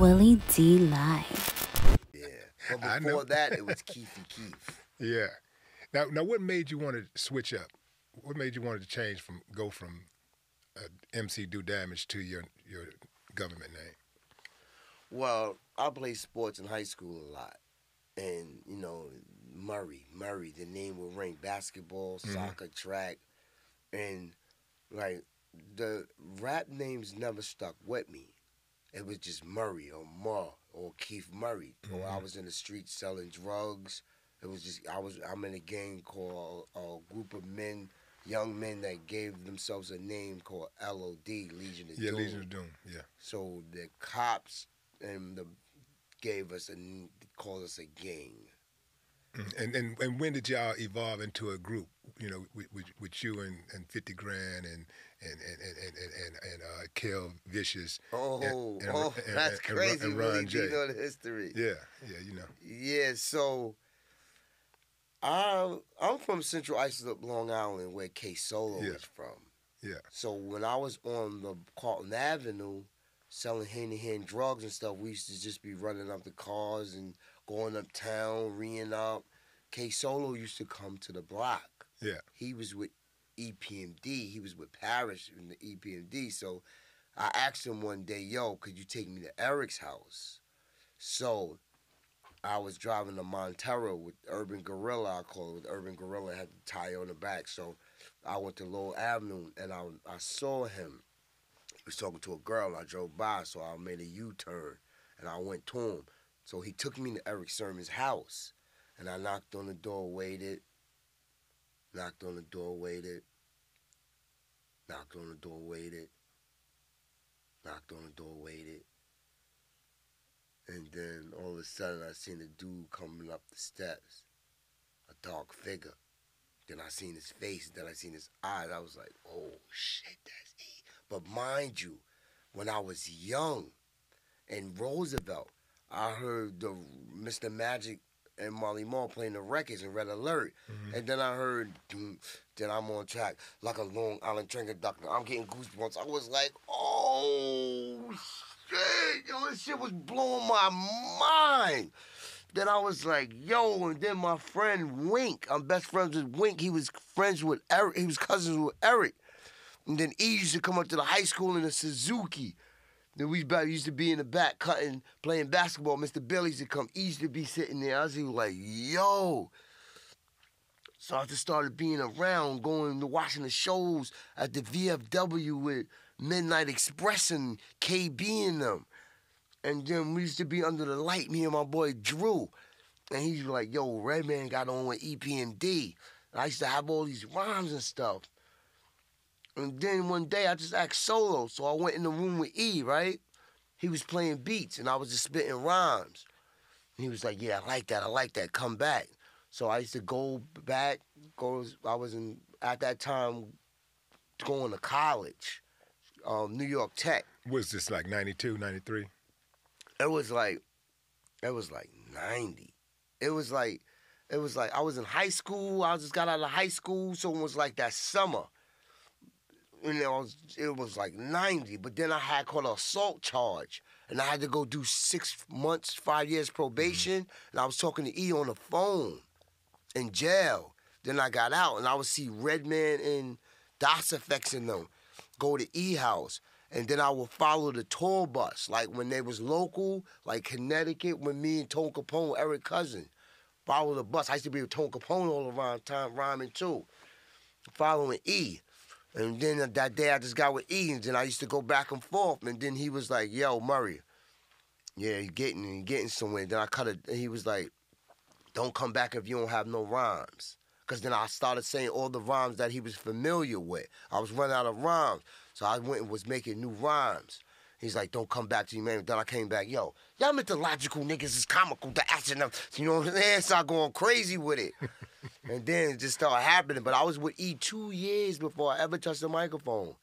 Willie D. Live. Yeah. But before that, it was Keefy Keef. Yeah. Now, what made you want to switch up? What made you want to go from MC Do Damage to your government name? Well, I played sports in high school a lot. And, Murray, the name would ring. Basketball, soccer, track. And, the rap names never stuck with me. It was just Murray or Ma or Keith Murray. Or I was in the streets selling drugs. It was just, I'm in a gang called a group of men, young men that gave themselves a name called LOD, Legion of Doom. Yeah, Legion of Doom, yeah. So the cops called us a gang. And when did y'all evolve into a group? With you and 50 Grand and Kel Vicious. That's crazy. And Really Ron J. know the history. Yeah. Yeah, so I'm from Central Islip, Long Island, where K Solo is from. Yeah. So when I was on the Carlton Avenue selling hand-to-hand drugs and stuff, we used to just be running up the cars and going uptown, reeing up. K Solo used to come to the block. Yeah. He was with EPMD. He was with Parrish in the EPMD. So I asked him one day, yo, could you take me to Eric's house? So I was driving a Montero with Urban Gorilla, I call it. Urban Gorilla had the tire on the back. So I went to Lowell Avenue, and I saw him. He was talking to a girl. I drove by, so I made a U-turn, and I went to him. So he took me to Eric Sermon's house, and I knocked on the door, waited. Knocked on the door, waited. Knocked on the door, waited. Knocked on the door, waited. And then all of a sudden, I seen a dude coming up the steps, a dark figure. Then I seen his face, then I seen his eyes. I was like, oh, shit, that's he. But mind you, when I was young in Roosevelt, I heard the Mr. Magic and Marley Marl playing the records in Red Alert. And then I heard, then I'm on track, like a Long Island drinker doctor. I'm getting goosebumps. I was like, oh, shit. Yo, this shit was blowing my mind. Then I was like, yo, and then my friend Wink, I'm best friends with Wink. He was friends with Eric. He was cousins with Eric. And then E used to come up to the high school in a Suzuki. Then we used to be in the back cutting, playing basketball. Mr. Billy used to come. E used to be sitting there. I was like, yo. So I just started being around, going to watching the shows at the VFW with Midnight Express and KB and them. And then we used to be under the light, me and my boy Drew. And he was like, yo, Redman got on with EPMD. And I used to have all these rhymes and stuff. And then one day I just asked Solo, so I went in the room with E, right? He was playing beats, and I was just spitting rhymes. And he was like, yeah, I like that, come back. So I used to go back, at that time, going to college, New York Tech. Was this like 92, 93? It was like 90. It was like I was in high school, I just got out of high school, so it was like that summer. It was like 90, but then I had caught an assault charge, and I had to go do 6 months, 5 years probation, and I was talking to E on the phone in jail. Then I got out, and I would see Redman and DOS Effects in them go to E house, and then I would follow the tour bus, like when they was local, like Connecticut, when me and Tone Capone, Eric Cousin, follow the bus. I used to be with Tone Capone all around time, rhyming too, following E. And then that day I just got with E, and then I used to go back and forth. And then he was like, yo, Murray, yeah, you're getting somewhere. Then I cut it, and he was like, don't come back if you don't have no rhymes. Because then I started saying all the rhymes that he was familiar with. I was running out of rhymes. So I went and was making new rhymes. He's like, don't come back to you, man. Then I came back, yo, y'all mythological niggas is comical. The action of, you know what I'm saying? So I going crazy with it. And then it just started happening. But I was with E 2 years before I ever touched the microphone.